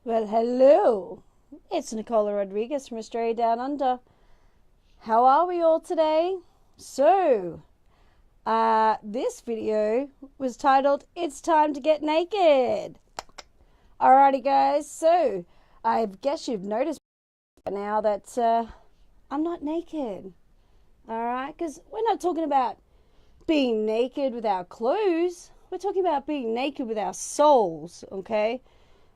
Well, hello. It's Nicola Rodriguez from Australia Down Under. How are we all today? This video was titled, It's Time to Get Naked. Alrighty, guys. So, I guess you've noticed now that I'm not naked. Alright? Because we're not talking about being naked with our clothes. We're talking about being naked with our souls, okay?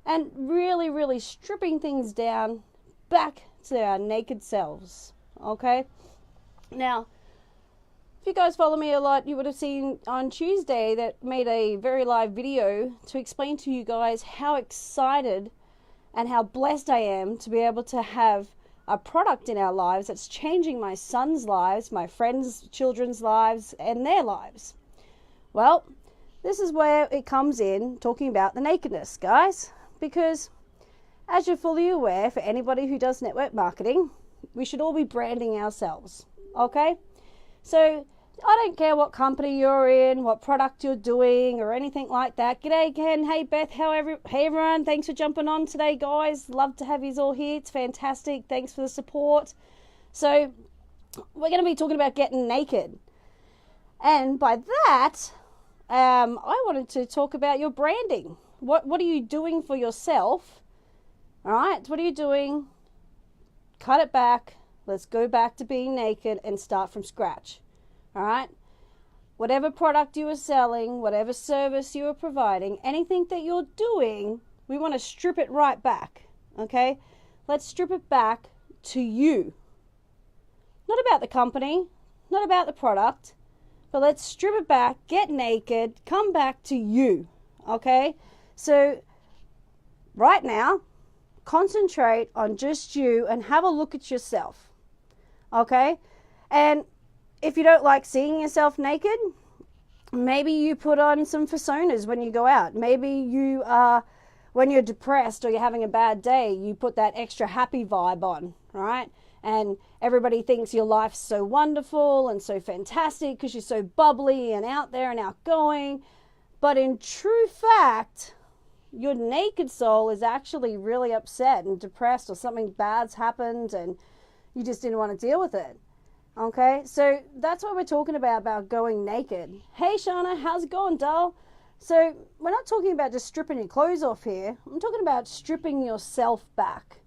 And really, really stripping things down back to our naked selves, okay? Now, if you guys follow me a lot, you would have seen on Tuesday that made a very live video to explain to you guys how excited and how blessed I am to be able to have a product in our lives that's changing my son's lives, my friends' children's lives, and their lives. Well, this is where it comes in, talking about the nakedness, guys. Because, as you're fully aware, for anybody who does network marketing, we should all be branding ourselves, okay? So, I don't care what company you're in, what product you're doing, or anything like that. G'day Ken, hey Beth, hey everyone, thanks for jumping on today, guys. Love to have you all here, it's fantastic, thanks for the support. So, we're going to be talking about getting naked. And by that, I wanted to talk about your branding. What are you doing for yourself? All right, what are you doing? Cut it back. Let's go back to being naked and start from scratch. All right? Whatever product you are selling, whatever service you are providing, anything that you're doing, we want to strip it right back. Okay? Let's strip it back to you. Not about the company, not about the product, but let's strip it back, get naked, come back to you. Okay? So, right now, concentrate on just you and have a look at yourself, okay? And if you don't like seeing yourself naked, maybe you put on some personas when you go out. Maybe you, when you're depressed or you're having a bad day, you put that extra happy vibe on, right? And everybody thinks your life's so wonderful and so fantastic because you're so bubbly and out there and outgoing. But in true fact, your naked soul is actually really upset and depressed, or something bad's happened and you just didn't want to deal with it. Okay, so that's what we're talking about going naked. Hey Shauna, how's it going, doll? So we're not talking about just stripping your clothes off here. I'm talking about stripping yourself back.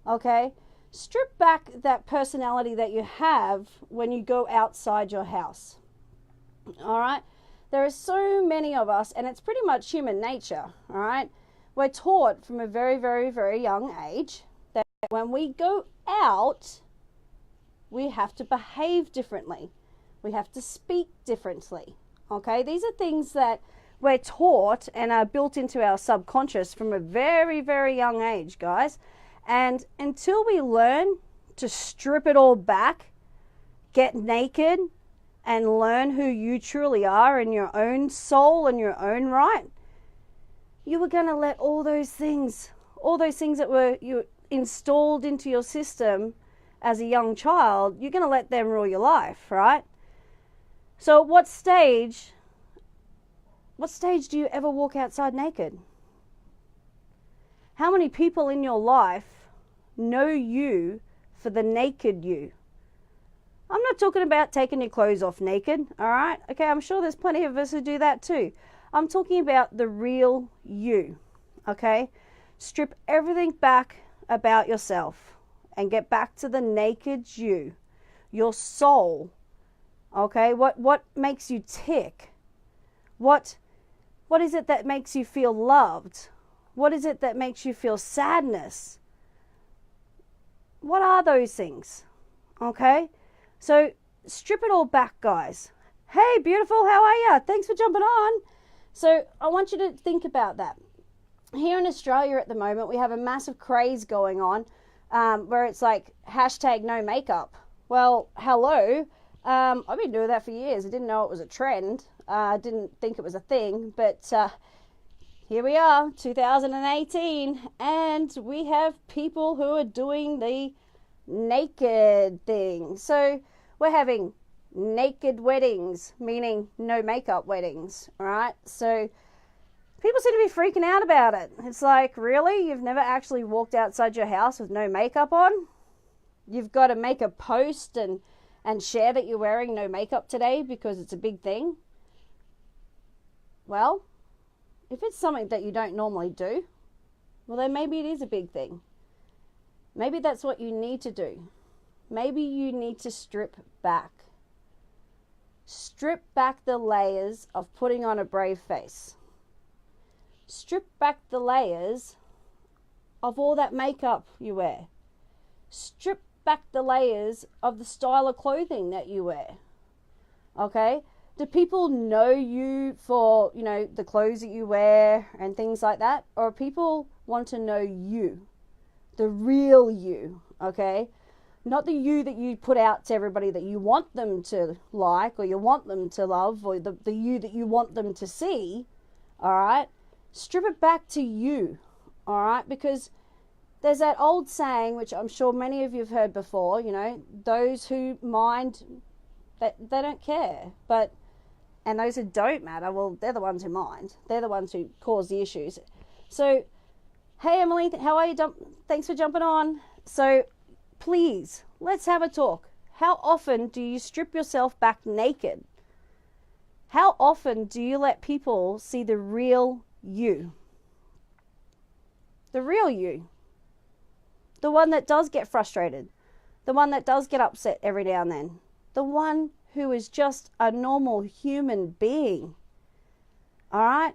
Okay, strip back that personality that you have when you go outside your house. All right. There are so many of us, and it's pretty much human nature, all right? We're taught from a very, very, very young age that when we go out, we have to behave differently. We have to speak differently, okay? These are things that we're taught and are built into our subconscious from a very, very young age, guys. And until we learn to strip it all back, get naked, and learn who you truly are in your own soul and your own right, you were going to let all those things that were you installed into your system as a young child, you're going to let them rule your life, right? So at what stage do you ever walk outside naked? How many people in your life know you for the naked you? I'm not talking about taking your clothes off naked, all right? Okay, I'm sure there's plenty of us who do that too. I'm talking about the real you, okay? Strip everything back about yourself and get back to the naked you, your soul, okay? What makes you tick? What is it that makes you feel loved? What is it that makes you feel sadness? What are those things, okay? So strip it all back, guys. Hey, beautiful, how are you? Thanks for jumping on. So I want you to think about that. Here in Australia at the moment, we have a massive craze going on where it's like hashtag no makeup. Well, hello. I've been doing that for years. I didn't know it was a trend. I didn't think it was a thing, but here we are, 2018, and we have people who are doing the naked thing. So we're having naked weddings, meaning no makeup weddings, all right? So people seem to be freaking out about it. It's like, really? You've never actually walked outside your house with no makeup on? You've got to make a post and share that you're wearing no makeup today because it's a big thing? Well, if it's something that you don't normally do, well, then maybe it is a big thing. Maybe that's what you need to do. Maybe you need to strip back. Strip back the layers of putting on a brave face. Strip back the layers of all that makeup you wear. Strip back the layers of the style of clothing that you wear. Okay? Do people know you for, the clothes that you wear and things like that? Or people want to know you, the real you, okay? Not the you that you put out to everybody that you want them to like or you want them to love, or the you that you want them to see, all right? Strip it back to you, all right? Because there's that old saying, which I'm sure many of you have heard before, those who mind, they don't care. And those who don't matter, well, they're the ones who mind. They're the ones who cause the issues. So, hey, Emily, how are you? Thanks for jumping on. So, please, let's have a talk. How often do you strip yourself back naked? How often do you let people see the real you? The real you. The one that does get frustrated. The one that does get upset every now and then. The one who is just a normal human being. All right?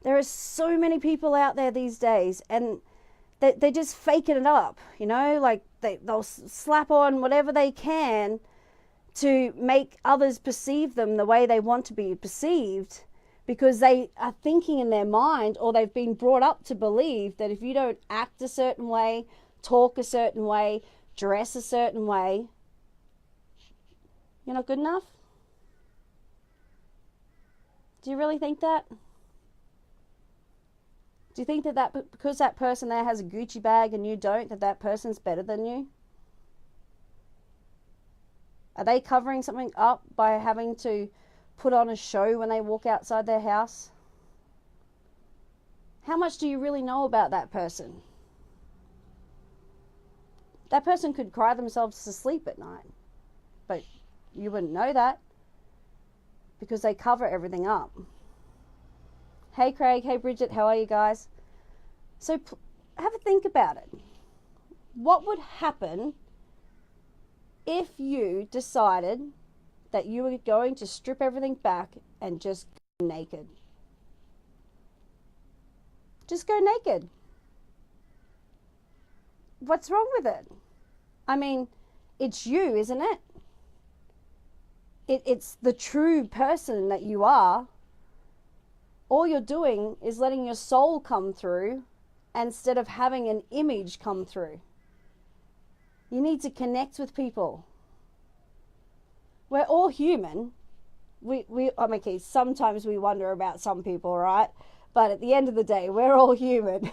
There are so many people out there these days, and they're just faking it up, like they'll slap on whatever they can to make others perceive them the way they want to be perceived, because they are thinking in their mind, or they've been brought up to believe that if you don't act a certain way, talk a certain way, dress a certain way, you're not good enough? Do you really think that? Do you think that because that person there has a Gucci bag and you don't, that person's better than you? Are they covering something up by having to put on a show when they walk outside their house? How much do you really know about that person? That person could cry themselves to sleep at night, but you wouldn't know that because they cover everything up. Hey Craig, hey Bridget, how are you guys? So have a think about it. What would happen if you decided that you were going to strip everything back and just go naked? Just go naked. What's wrong with it? I mean, it's you, isn't it? It's the true person that you are. All you're doing is letting your soul come through instead of having an image come through. You need to connect with people. We're all human. Okay, sometimes we wonder about some people, right? But at the end of the day, we're all human.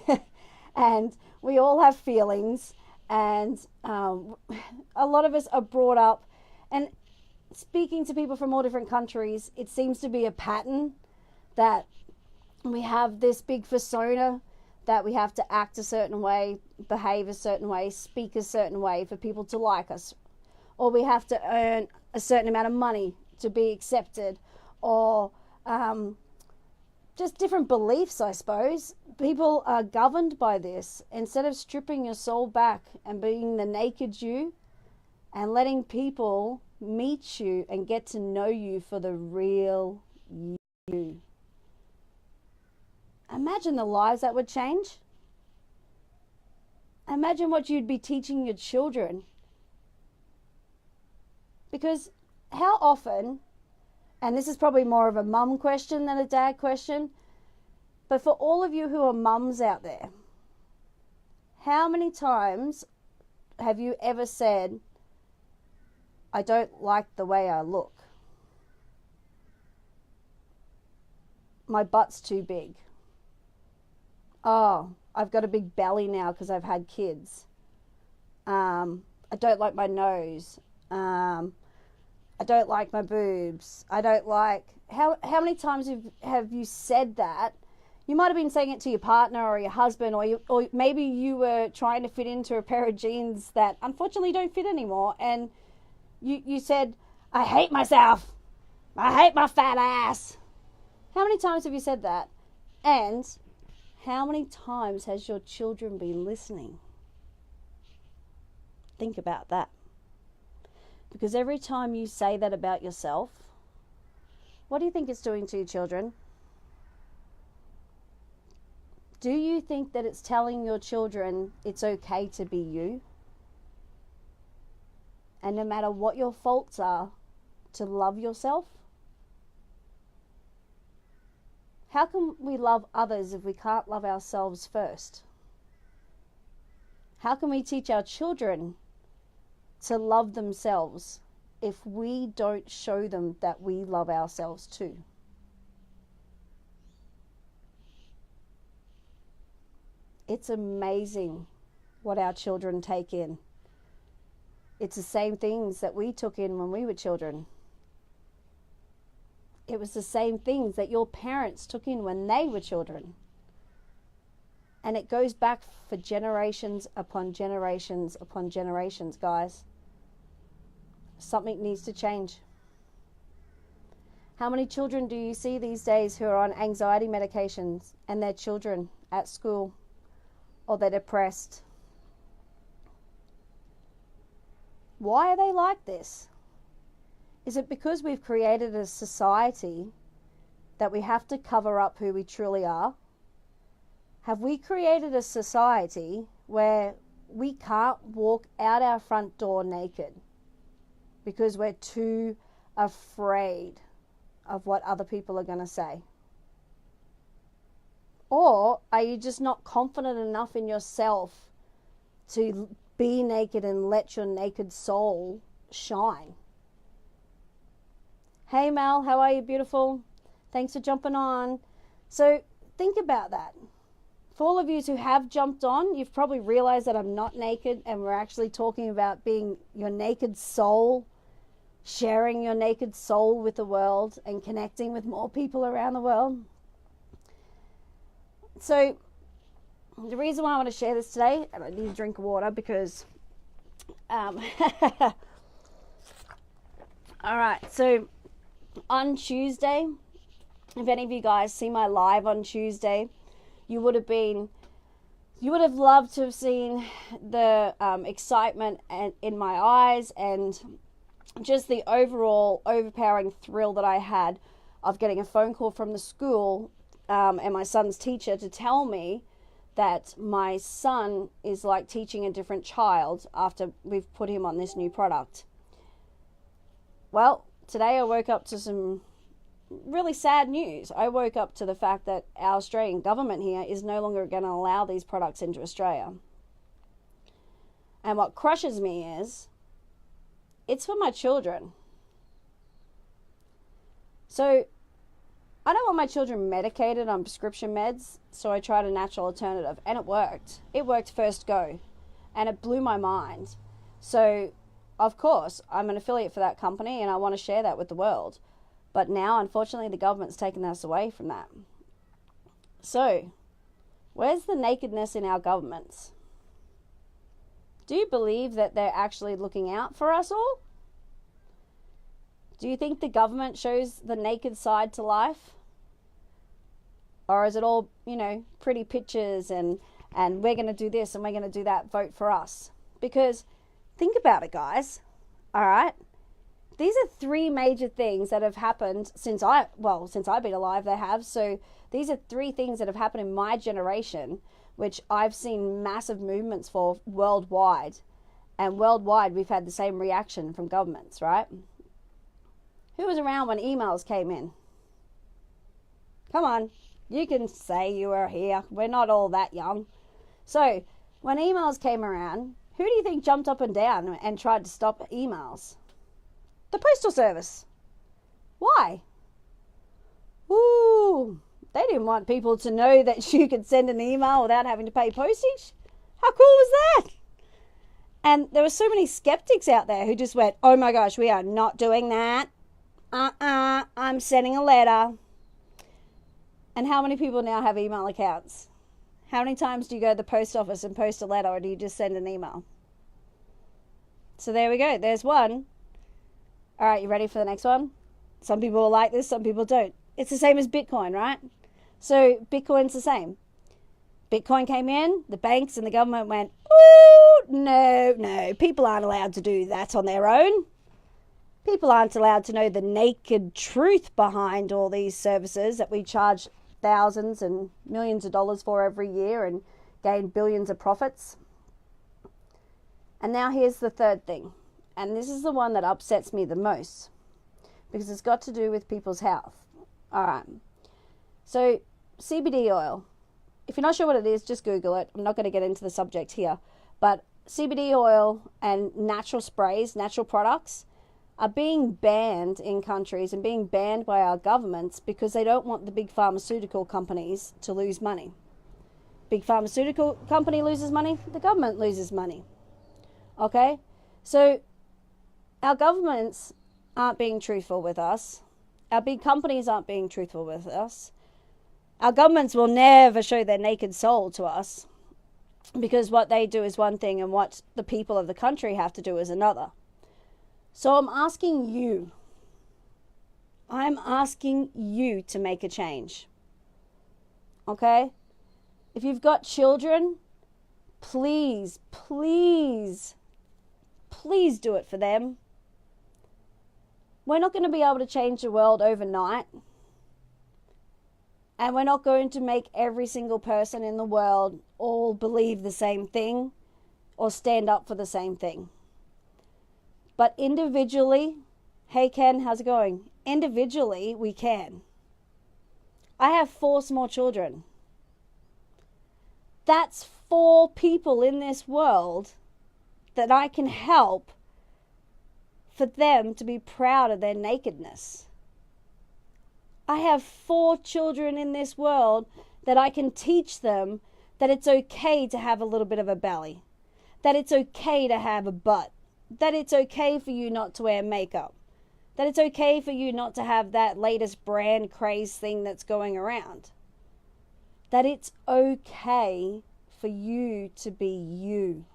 And we all have feelings. And a lot of us are brought up. And speaking to people from all different countries, it seems to be a pattern that we have this big persona that we have to act a certain way, behave a certain way, speak a certain way for people to like us. Or we have to earn a certain amount of money to be accepted. Or just different beliefs, I suppose. People are governed by this. Instead of stripping your soul back and being the naked you and letting people meet you and get to know you for the real you. Imagine the lives that would change. Imagine what you'd be teaching your children. Because how often, and this is probably more of a mum question than a dad question, but for all of you who are mums out there, how many times have you ever said, I don't like the way I look? My butt's too big. Oh, I've got a big belly now because I've had kids. I don't like my nose. I don't like my boobs. I don't like... How many times have you said that, You might have been saying it to your partner or your husband, or maybe you were trying to fit into a pair of jeans that unfortunately don't fit anymore, and you said, I hate myself. I hate my fat ass. How many times have you said that? And how many times has your children been listening? Think about that. Because every time you say that about yourself, what do you think it's doing to your children? Do you think that it's telling your children it's okay to be you? And no matter what your faults are, to love yourself? How can we love others if we can't love ourselves first? How can we teach our children to love themselves if we don't show them that we love ourselves too? It's amazing what our children take in. It's the same things that we took in when we were children. It was the same things that your parents took in when they were children. And it goes back for generations upon generations upon generations, guys. Something needs to change. How many children do you see these days who are on anxiety medications and they're children at school, or they're depressed? Why are they like this? Is it because we've created a society that we have to cover up who we truly are? Have we created a society where we can't walk out our front door naked because we're too afraid of what other people are going to say? Or are you just not confident enough in yourself to be naked and let your naked soul shine? Hey Mel, how are you, beautiful? Thanks for jumping on. So think about that. For all of you who have jumped on, you've probably realized that I'm not naked, and we're actually talking about being your naked soul, sharing your naked soul with the world and connecting with more people around the world. So the reason why I want to share this today, and I need a drink of water because all right, so on Tuesday, if any of you guys see my live on Tuesday, you would have loved to have seen the excitement in my eyes and just the overall overpowering thrill that I had of getting a phone call from the school and my son's teacher to tell me that my son is like teaching a different child after we've put him on this new product. Well, today I woke up to some really sad news. I woke up to the fact that our Australian government here is no longer going to allow these products into Australia. And what crushes me is, it's for my children. So I don't want my children medicated on prescription meds, so I tried a natural alternative, and it worked. It worked first go, and it blew my mind. So, of course, I'm an affiliate for that company, and I want to share that with the world. But now, unfortunately, the government's taken us away from that. So, where's the nakedness in our governments? Do you believe that they're actually looking out for us all? Do you think the government shows the naked side to life? Or is it all, pretty pictures and we're going to do this and we're going to do that, vote for us? Because think about it, guys. All right? These are three major things that have happened since I've been alive, they have. So these are three things that have happened in my generation, which I've seen massive movements for worldwide. And worldwide, we've had the same reaction from governments, right? Who was around when emails came in? Come on, you can say you were here. We're not all that young. So when emails came around, who do you think jumped up and down and tried to stop emails? The Postal Service. Why? Ooh, they didn't want people to know that you could send an email without having to pay postage. How cool was that? And there were so many skeptics out there who just went, oh my gosh, we are not doing that. I'm sending a letter. And how many people now have email accounts? How many times do you go to the post office and post a letter, or do you just send an email? So there we go. There's one. All right, you ready for the next one? Some people will like this, some people don't. It's the same as Bitcoin, right? So Bitcoin's the same. Bitcoin came in, the banks and the government went, oh, no, people aren't allowed to do that on their own. People aren't allowed to know the naked truth behind all these services that we charge thousands and millions of dollars for every year and gain billions of profits. And now here's the third thing. And this is the one that upsets me the most because it's got to do with people's health. All right. So CBD oil. If you're not sure what it is, just Google it. I'm not going to get into the subject here. But CBD oil and natural sprays, natural products, are being banned in countries and being banned by our governments because they don't want the big pharmaceutical companies to lose money. Big pharmaceutical company loses money, the government loses money. Okay? So our governments aren't being truthful with us. Our big companies aren't being truthful with us. Our governments will never show their naked soul to us because what they do is one thing and what the people of the country have to do is another. So I'm asking you to make a change. Okay? If you've got children, please do it for them. We're not going to be able to change the world overnight. And we're not going to make every single person in the world all believe the same thing or stand up for the same thing. But individually, hey Ken, how's it going? Individually, we can. I have 4 small children. That's 4 people in this world that I can help for them to be proud of their nakedness. I have 4 children in this world that I can teach them that it's okay to have a little bit of a belly, that it's okay to have a butt, that it's okay for you not to wear makeup, that it's okay for you not to have that latest brand craze thing that's going around, that it's okay for you to be you.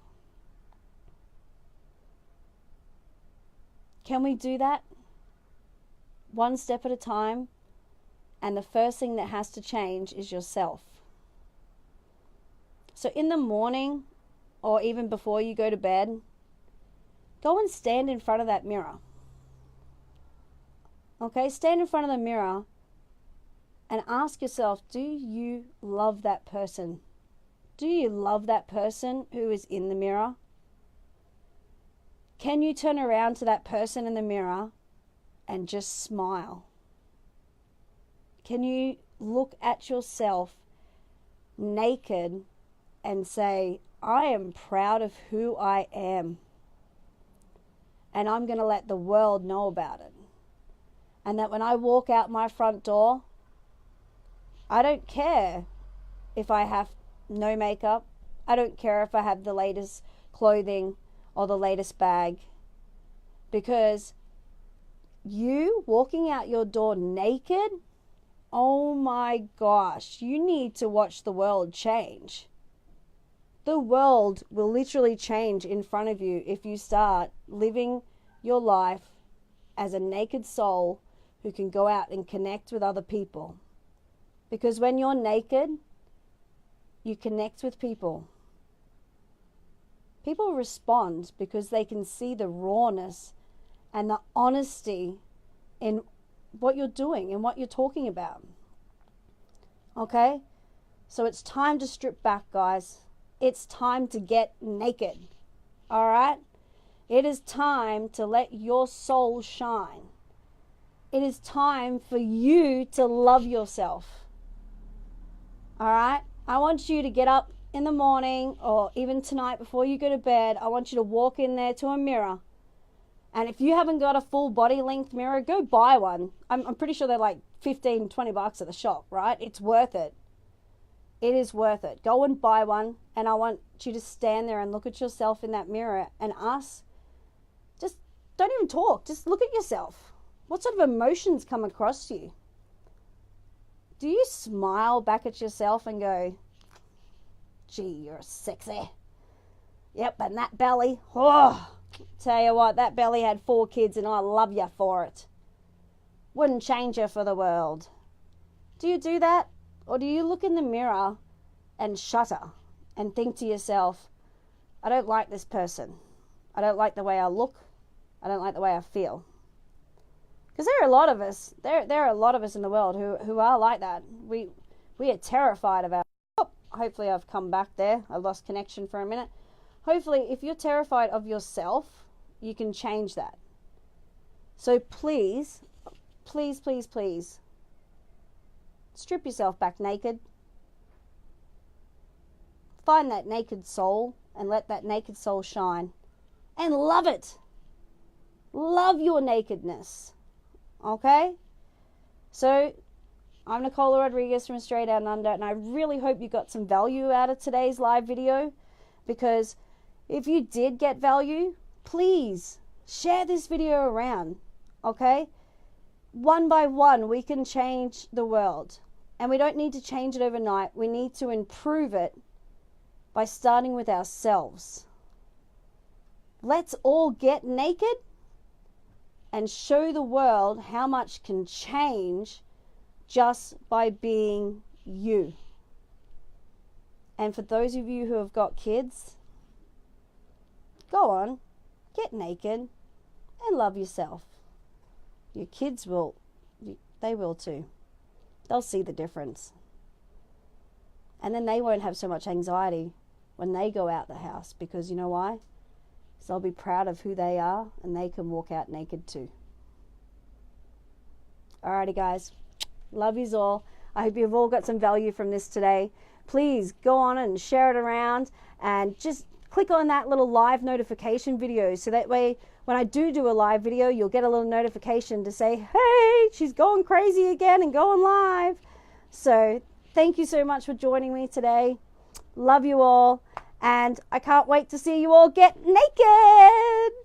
Can we do that? One step at a time. And the first thing that has to change is yourself. So in the morning, or even before you go to bed, go and stand in front of that mirror. Okay, stand in front of the mirror and ask yourself, do you love that person? Do you love that person who is in the mirror? Can you turn around to that person in the mirror and just smile? Can you look at yourself naked and say, I am proud of who I am, and I'm going to let the world know about it. And that when I walk out my front door, I don't care if I have no makeup. I don't care if I have the latest clothing or the latest bag. Because you walking out your door naked, oh my gosh, you need to watch the world change. The world will literally change in front of you if you start living your life as a naked soul who can go out and connect with other people. Because when you're naked, you connect with people. People respond because they can see the rawness and the honesty in what you're doing and what you're talking about. Okay? So it's time to strip back, guys. It's time to get naked. All right? It is time to let your soul shine. It is time for you to love yourself. All right? I want you to get up in the morning or even tonight before you go to bed. I want you to walk in there to a mirror. And if you haven't got a full body length mirror, go buy one. I'm pretty sure they're like $15, $20 at the shop, right? It's worth it. It is worth it. Go and buy one. And I want you to stand there and look at yourself in that mirror and ask, just don't even talk. Just look at yourself. What sort of emotions come across you? Do you smile back at yourself and go, gee, you're sexy? Yep, and that belly, oh, tell you what, that belly had 4 kids and I love you for it. Wouldn't change you for the world. Do you do that? Or do you look in the mirror and shudder and think to yourself, I don't like this person. I don't like the way I look. I don't like the way I feel. Because there are a lot of us, there are a lot of us in the world who are like that. We are terrified of our, oh, hopefully I've come back there. I lost connection for a minute. Hopefully, if you're terrified of yourself, you can change that. So please, please, please, please, strip yourself back naked. Find that naked soul and let that naked soul shine. And love it. Love your nakedness. Okay? So, I'm Nicola Rodriguez from Australia Down Under, and I really hope you got some value out of today's live video, because if you did get value, please share this video around. Okay? One by one, we can change the world. And we don't need to change it overnight. We need to improve it by starting with ourselves. Let's all get naked and show the world how much can change just by being you. And for those of you who have got kids, go on, get naked and love yourself. Your kids will, they will too. They'll see the difference. And then they won't have so much anxiety when they go out the house, because you know why? Because they'll be proud of who they are and they can walk out naked too. Alrighty guys, love yous all. I hope you've all got some value from this today. Please go on and share it around, and just click on that little live notification video, so that way when I do a live video, you'll get a little notification to say, hey, she's going crazy again and going live. So thank you so much for joining me today. Love you all, and I can't wait to see you all get naked.